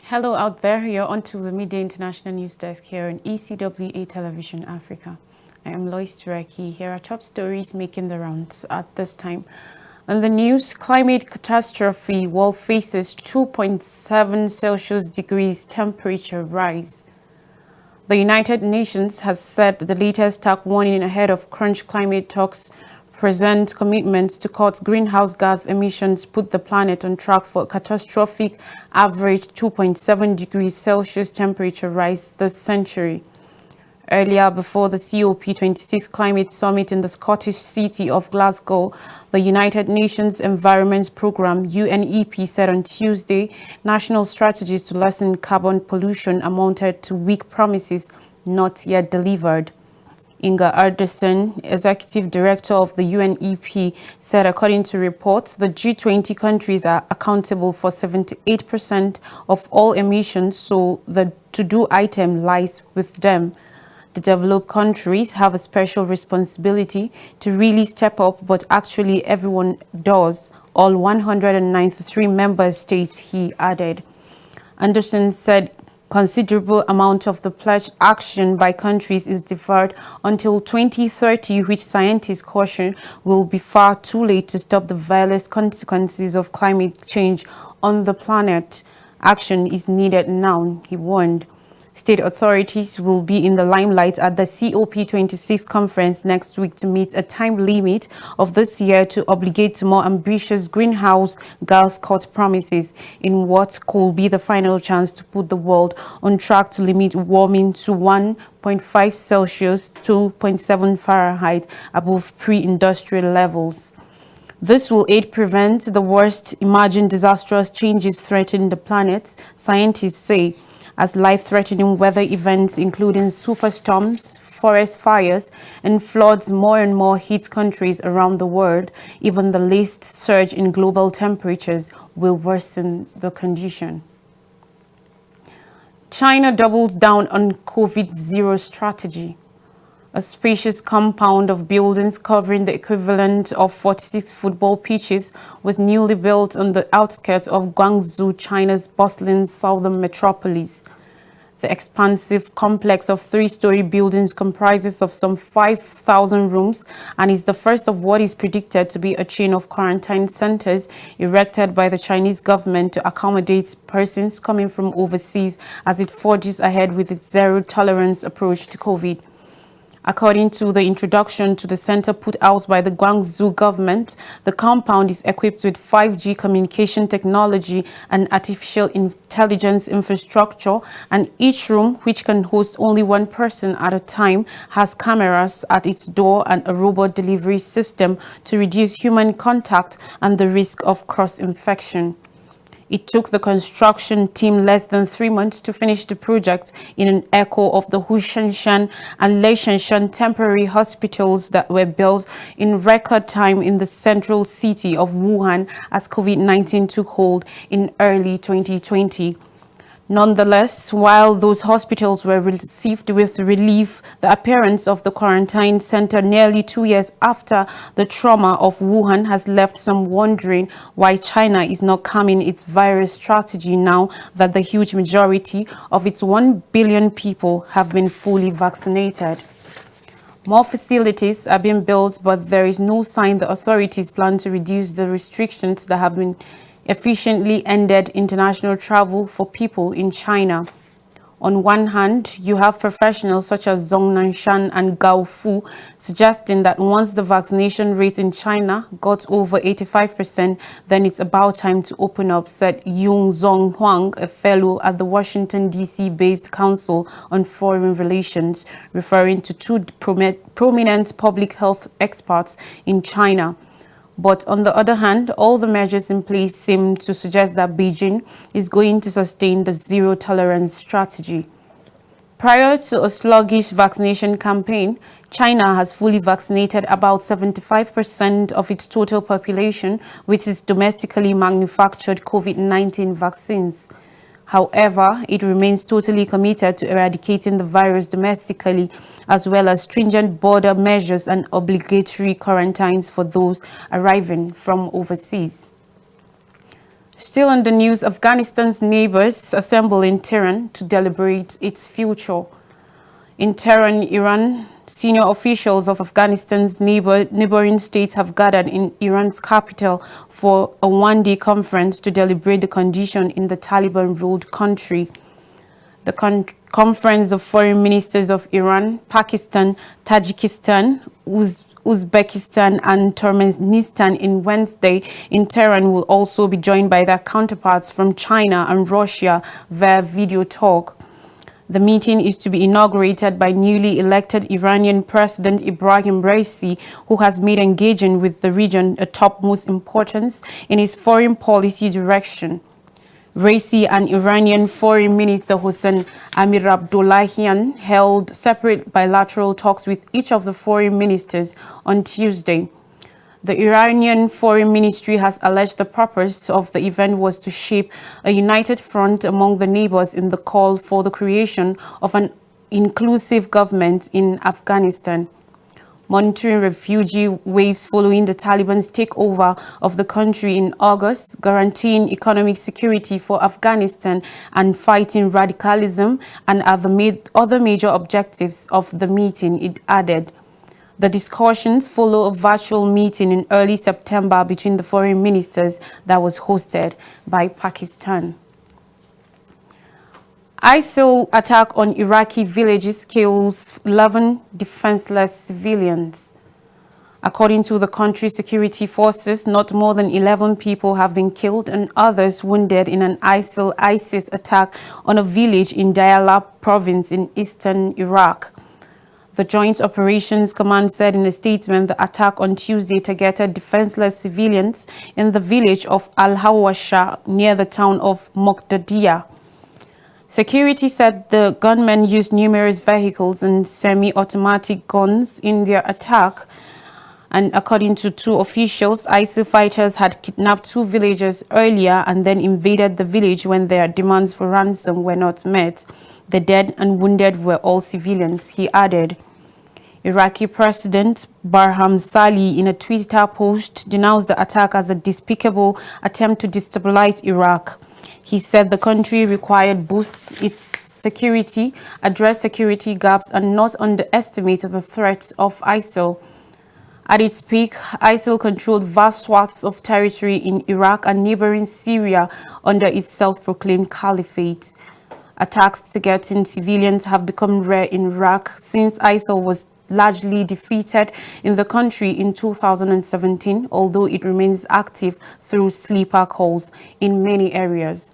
Hello out there, you're on to the Midday International News Desk here on ECWA Television Africa. I am Lois Tureki. Here are top stories making the rounds at this time. On the news, climate catastrophe, world faces 2.7 Celsius degrees temperature rise. The United Nations has said the latest stark warning ahead of crunch climate talks present commitments to cut greenhouse gas emissions put the planet on track for a catastrophic average 2.7 degrees Celsius temperature rise this century. Earlier, before the COP26 climate summit in the Scottish city of Glasgow, the United Nations Environment Programme (UNEP) said on Tuesday national strategies to lessen carbon pollution amounted to weak promises not yet delivered. Inga Anderson, Executive Director of the UNEP, said according to reports, the G20 countries are accountable for 78% of all emissions, so the to-do item lies with them. The developed countries have a special responsibility to really step up, but actually everyone does, all 193 member states, he added. Anderson said considerable amount of the pledged action by countries is deferred until 2030, which scientists caution will be far too late to stop the violent consequences of climate change on the planet. Action is needed now, he warned. State authorities will be in the limelight at the COP26 conference next week to meet a time limit of this year to obligate to more ambitious greenhouse gas cut promises in what could be the final chance to put the world on track to limit warming to 1.5 Celsius, 2.7 Fahrenheit above pre-industrial levels. This will aid prevent the worst imagined disastrous changes threatening the planet, scientists say, as life-threatening weather events including superstorms, forest fires, and floods more and more hit countries around the world. Even the least surge in global temperatures will worsen the condition. China doubles down on COVID-0 strategy. A spacious compound of buildings covering the equivalent of 46 football pitches was newly built on the outskirts of Guangzhou, China's bustling southern metropolis. The expansive complex of three-story buildings comprises of some 5,000 rooms and is the first of what is predicted to be a chain of quarantine centers erected by the Chinese government to accommodate persons coming from overseas as it forges ahead with its zero-tolerance approach to COVID. According to the introduction to the center put out by the Guangzhou government, the compound is equipped with 5G communication technology and artificial intelligence infrastructure, and each room, which can host only one person at a time, has cameras at its door and a robot delivery system to reduce human contact and the risk of cross-infection. It took the construction team less than 3 months to finish the project, in an echo of the Hushanshan and Leishanshan temporary hospitals that were built in record time in the central city of Wuhan as COVID-19 took hold in early 2020. Nonetheless, while those hospitals were received with relief, the appearance of the quarantine center nearly 2 years after the trauma of Wuhan has left some wondering why China is not calming its virus strategy now that the huge majority of its 1 billion people have been fully vaccinated. More facilities are being built, but there is no sign the authorities plan to reduce the restrictions that have been efficiently ended international travel for people in China. On one hand, you have professionals such as Zhong Nanshan and Gao Fu suggesting that once the vaccination rate in China got over 85%, then it's about time to open up, said Yung Zong Huang, a fellow at the Washington, D.C.-based Council on Foreign Relations, referring to two prominent public health experts in China. But on the other hand, all the measures in place seem to suggest that Beijing is going to sustain the zero-tolerance strategy. Prior to a sluggish vaccination campaign, China has fully vaccinated about 75% of its total population, which is domestically manufactured COVID-19 vaccines. However, it remains totally committed to eradicating the virus domestically, as well as stringent border measures and obligatory quarantines for those arriving from overseas. Still on the news, Afghanistan's neighbors assemble in Tehran to deliberate its future. In Tehran, Iran, senior officials of Afghanistan's neighboring states have gathered in Iran's capital for a one-day conference to deliberate the condition in the Taliban-ruled country. The Conference of Foreign Ministers of Iran, Pakistan, Tajikistan, Uzbekistan and Turkmenistan in Wednesday in Tehran will also be joined by their counterparts from China and Russia via video talk. The meeting is to be inaugurated by newly elected Iranian President Ibrahim Raisi, who has made engaging with the region a topmost importance in his foreign policy direction. Raisi and Iranian Foreign Minister Hossein Amir-Abdollahian held separate bilateral talks with each of the foreign ministers on Tuesday. The Iranian Foreign Ministry has alleged the purpose of the event was to shape a united front among the neighbors in the call for the creation of an inclusive government in Afghanistan. Monitoring refugee waves following the Taliban's takeover of the country in August, guaranteeing economic security for Afghanistan and fighting radicalism and other major objectives of the meeting, it added. The discussions follow a virtual meeting in early September between the foreign ministers that was hosted by Pakistan. ISIL attack on Iraqi villages kills 11 defenseless civilians. According to the country's security forces, not more than 11 people have been killed and others wounded in an ISIS attack on a village in Diyala province in eastern Iraq. The Joint Operations Command said in a statement the attack on Tuesday targeted defenseless civilians in the village of Al-Hawasha near the town of Moqdadiya. Security said the gunmen used numerous vehicles and semi-automatic guns in their attack. And according to two officials, ISIL fighters had kidnapped two villagers earlier and then invaded the village when their demands for ransom were not met. The dead and wounded were all civilians, he added. Iraqi President Barham Salih, in a Twitter post, denounced the attack as a despicable attempt to destabilize Iraq. He said the country required boost its security, address security gaps, and not underestimate the threat of ISIL. At its peak, ISIL controlled vast swaths of territory in Iraq and neighboring Syria under its self-proclaimed caliphate. Attacks targeting civilians have become rare in Iraq since ISIL was largely defeated in the country in 2017, although it remains active through sleeper calls in many areas.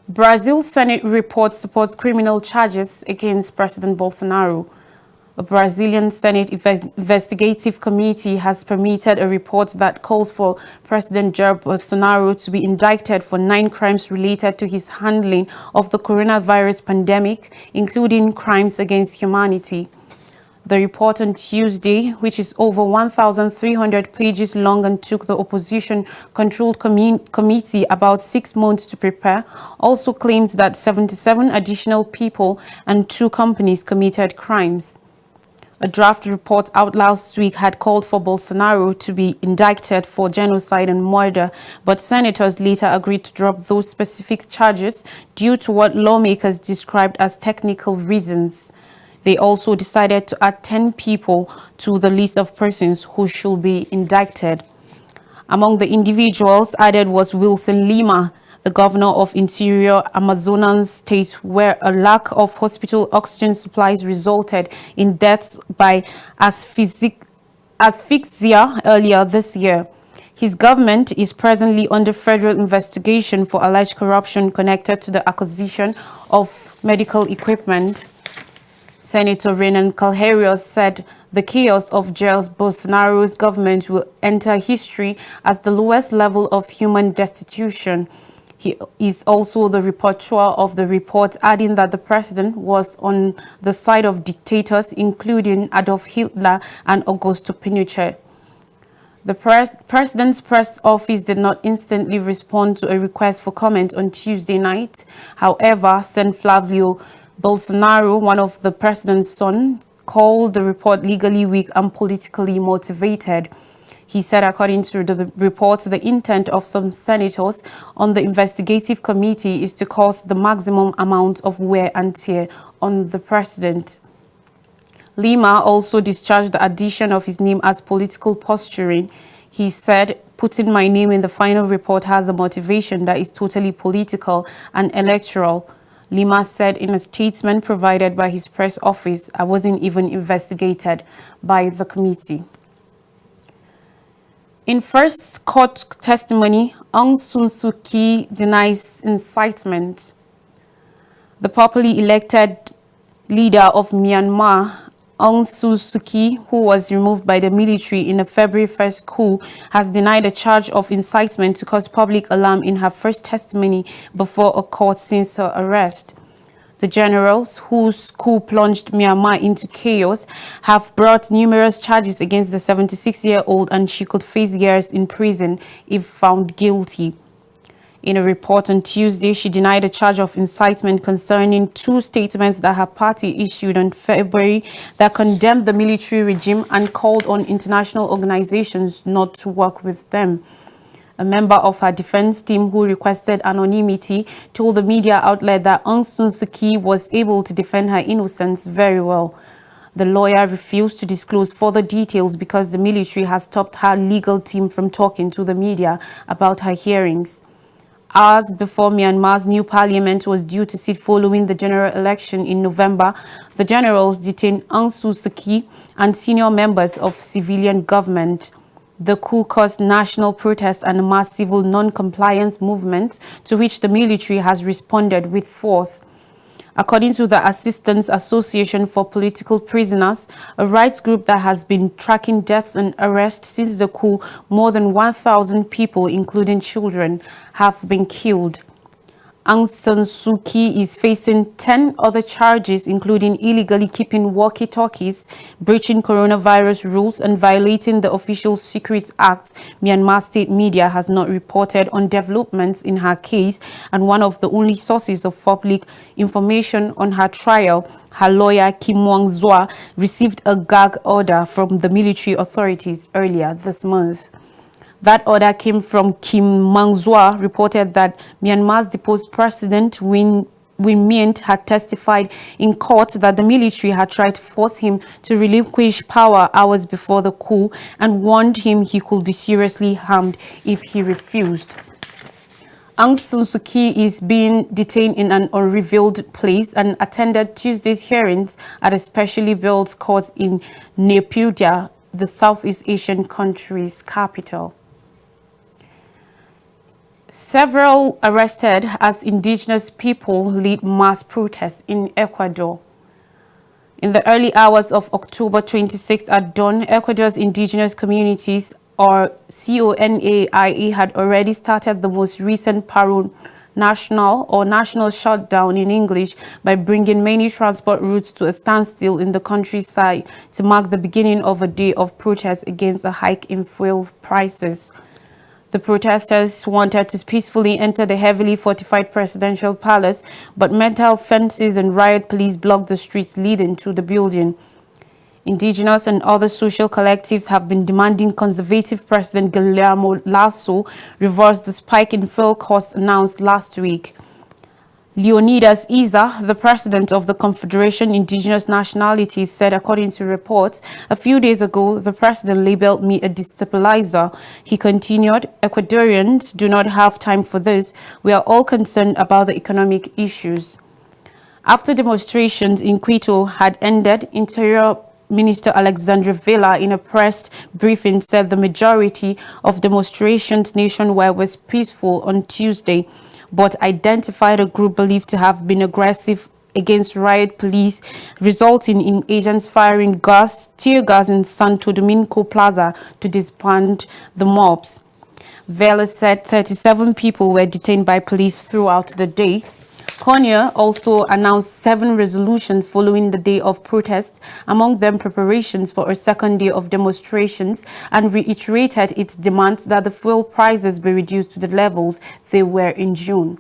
Brazil Senate report supports criminal charges against President Bolsonaro. A Brazilian Senate investigative committee has permitted a report that calls for President Jair Bolsonaro to be indicted for 9 crimes related to his handling of the coronavirus pandemic, including crimes against humanity. The report on Tuesday, which is over 1,300 pages long and took the opposition-controlled committee about 6 months to prepare, also claims that 77 additional people and 2 companies committed crimes. A draft report out last week had called for Bolsonaro to be indicted for genocide and murder, but senators later agreed to drop those specific charges due to what lawmakers described as technical reasons. They also decided to add 10 people to the list of persons who should be indicted. Among the individuals added was Wilson Lima, the governor of Interior Amazonas State, where a lack of hospital oxygen supplies resulted in deaths by asphyxia earlier this year. His government is presently under federal investigation for alleged corruption connected to the acquisition of medical equipment. Senator Renan Calheiros said the chaos of Jair Bolsonaro's government will enter history as the lowest level of human destitution. He is also the rapporteur of the report, adding that the president was on the side of dictators, including Adolf Hitler and Augusto Pinochet. The president's press office did not instantly respond to a request for comment on Tuesday night. However, Sen Flavio Bolsonaro, one of the president's sons, called the report legally weak and politically motivated. He said, according to the report, the intent of some senators on the investigative committee is to cause the maximum amount of wear and tear on the president. Lima also discharged the addition of his name as political posturing. He said, putting my name in the final report has a motivation that is totally political and electoral. Lima said in a statement provided by his press office, I wasn't even investigated by the committee. In first court testimony, Aung San Suu Kyi denies incitement. The popularly elected leader of Myanmar, Aung San Suu Kyi, who was removed by the military in a February 1st coup, has denied a charge of incitement to cause public alarm in her first testimony before a court since her arrest. The generals, whose coup plunged Myanmar into chaos, have brought numerous charges against the 76-year-old, and she could face years in prison if found guilty. In a report on Tuesday, she denied a charge of incitement concerning two statements that her party issued on February that condemned the military regime and called on international organizations not to work with them. A member of her defense team who requested anonymity told the media outlet that Aung San Suu Kyi was able to defend her innocence very well. The lawyer refused to disclose further details because the military has stopped her legal team from talking to the media about her hearings. Hours before Myanmar's new parliament was due to sit following the general election in November, the generals detained Aung San Suu Kyi and senior members of civilian government. The coup caused national protest and a mass civil non-compliance movement to which the military has responded with force. According to the Assistance Association for Political Prisoners, a rights group that has been tracking deaths and arrests since the coup, more than 1,000 people, including children, have been killed. Aung San Suu Kyi is facing 10 other charges, including illegally keeping walkie-talkies, breaching coronavirus rules, and violating the Official Secrets Act. Myanmar state media has not reported on developments in her case, and one of the only sources of public information on her trial, her lawyer Kim Wang-zwa, received a gag order from the military authorities earlier this month. That order came from Kim Wang-zwa, reported that Myanmar's deposed president Win Myint had testified in court that the military had tried to force him to relinquish power hours before the coup and warned him he could be seriously harmed if he refused. Aung San Suu Kyi is being detained in an unrevealed place and attended Tuesday's hearings at a specially built court in Naypyidaw, the Southeast Asian country's capital. Several arrested as indigenous people lead mass protests in Ecuador. In the early hours of October 26th at dawn, Ecuador's indigenous communities, or CONAIE, had already started the most recent paro national shutdown in English by bringing many transport routes to a standstill in the countryside to mark the beginning of a day of protest against a hike in fuel prices. The protesters wanted to peacefully enter the heavily fortified presidential palace, but metal fences and riot police blocked the streets leading to the building. Indigenous and other social collectives have been demanding conservative President Guillermo Lasso reverse the spike in fuel costs announced last week. Leonidas Iza, the president of the Confederation Indigenous Nationalities, said, according to reports, a few days ago, the president labeled me a destabilizer. He continued, Ecuadorians do not have time for this. We are all concerned about the economic issues. After demonstrations in Quito had ended, Interior Minister Alexandre Villa, in a press briefing, said the majority of demonstrations nationwide was peaceful on Tuesday, but identified a group believed to have been aggressive against riot police, resulting in agents firing tear gas in Santo Domingo Plaza to disband the mobs. Vela said 37 people were detained by police throughout the day. Konya also announced 7 resolutions following the day of protests, among them preparations for a second day of demonstrations, and reiterated its demands that the fuel prices be reduced to the levels they were in June.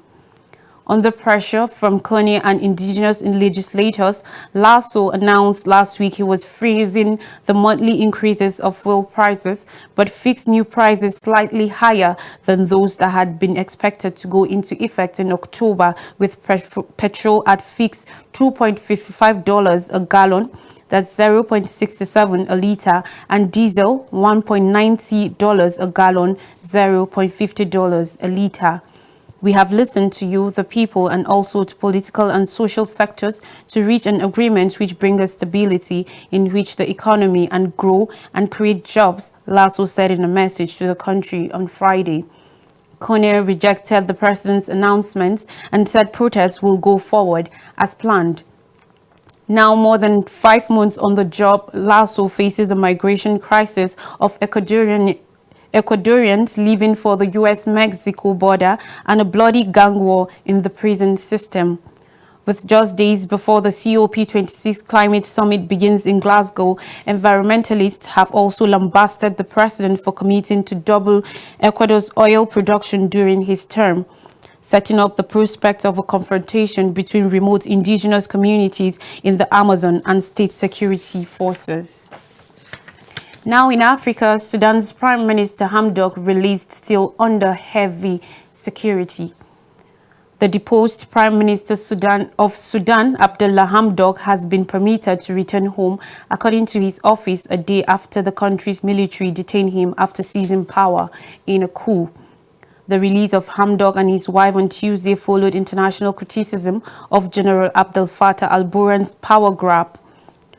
Under pressure from Kony and indigenous legislators, Lasso announced last week he was freezing the monthly increases of fuel prices, but fixed new prices slightly higher than those that had been expected to go into effect in October, with petrol at fixed $2.55 a gallon. That's 0.67 a litre, and diesel $1.90 a gallon, $0.50 a litre. We have listened to you, the people, and also to political and social sectors to reach an agreement which brings us stability in which the economy and grow and create jobs, Lasso said in a message to the country on Friday. Kony rejected the president's announcements and said protests will go forward as planned. Now more than 5 months on the job, Lasso faces a migration crisis of Ecuadorians leaving for the U.S.-Mexico border and a bloody gang war in the prison system. With just days before the COP26 climate summit begins in Glasgow, environmentalists have also lambasted the president for committing to double Ecuador's oil production during his term, setting up the prospect of a confrontation between remote indigenous communities in the Amazon and state security forces. Now in Africa, Sudan's Prime Minister Hamdok released still under heavy security. The deposed Prime Minister of Sudan, Abdullah Hamdok, has been permitted to return home, according to his office, a day after the country's military detained him after seizing power in a coup. The release of Hamdok and his wife on Tuesday followed international criticism of General Abdel Fattah al-Burhan's power grab.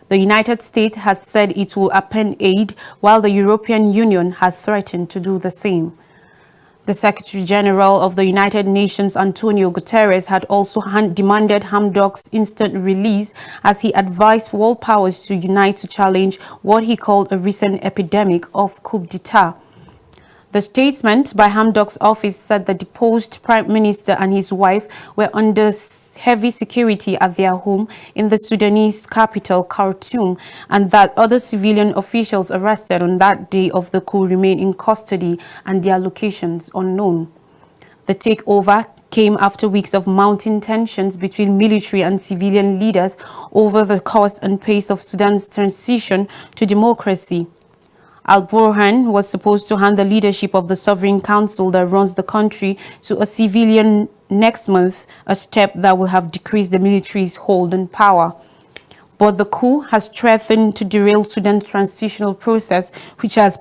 The United States has said it will append aid, while the European Union had threatened to do the same. The Secretary General of the United Nations, Antonio Guterres, had also demanded Hamdok's instant release as he advised world powers to unite to challenge what he called a recent epidemic of coup d'etat. The statement by Hamdok's office said the deposed Prime Minister and his wife were under heavy security at their home in the Sudanese capital, Khartoum, and that other civilian officials arrested on that day of the coup remain in custody and their locations unknown. The takeover came after weeks of mounting tensions between military and civilian leaders over the course and pace of Sudan's transition to democracy. Al-Burhan was supposed to hand the leadership of the Sovereign Council that runs the country to a civilian next month, a step that will have decreased the military's hold on power. But the coup has threatened to derail Sudan's transitional process, which has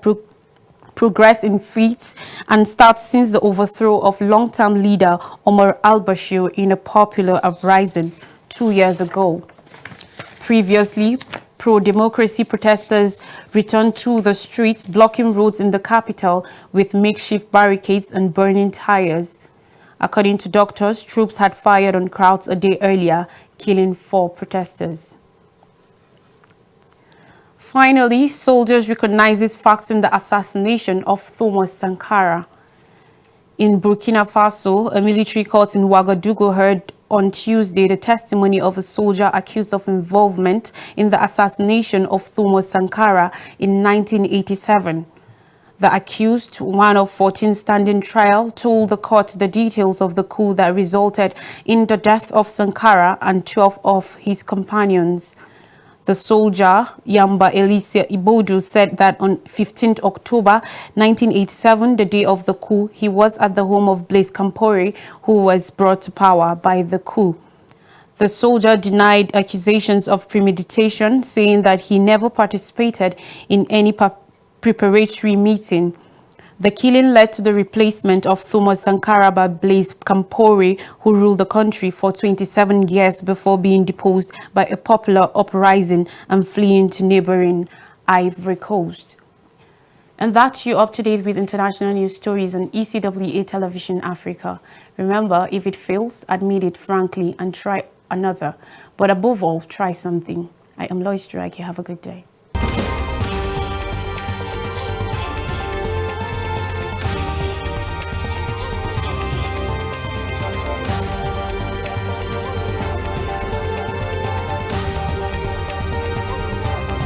progressed in feats and starts since the overthrow of long-term leader Omar al-Bashir in a popular uprising 2 years ago. Previously, pro-democracy protesters returned to the streets, blocking roads in the capital with makeshift barricades and burning tires. According to doctors, troops had fired on crowds a day earlier, killing 4 protesters. Finally, soldiers recognizes facts in the assassination of Thomas Sankara. In Burkina Faso, a military court in Ouagadougou heard on Tuesday the testimony of a soldier accused of involvement in the assassination of Thomas Sankara in 1987. The accused, one of 14 standing trial, told the court the details of the coup that resulted in the death of Sankara and 12 of his companions. The soldier, Yamba Elisa Ibodu, said that on 15 October 1987, the day of the coup, he was at the home of Blaise Compaoré, who was brought to power by the coup. The soldier denied accusations of premeditation, saying that he never participated in any preparatory meeting. The killing led to the replacement of Thomas Sankara by Blaise Compaoré, who ruled the country for 27 years before being deposed by a popular uprising and fleeing to neighboring Ivory Coast. And that's you up to date with international news stories on ECWA Television Africa. Remember, if it fails, admit it frankly and try another. But above all, try something. I am Lois Drake. Have a good day.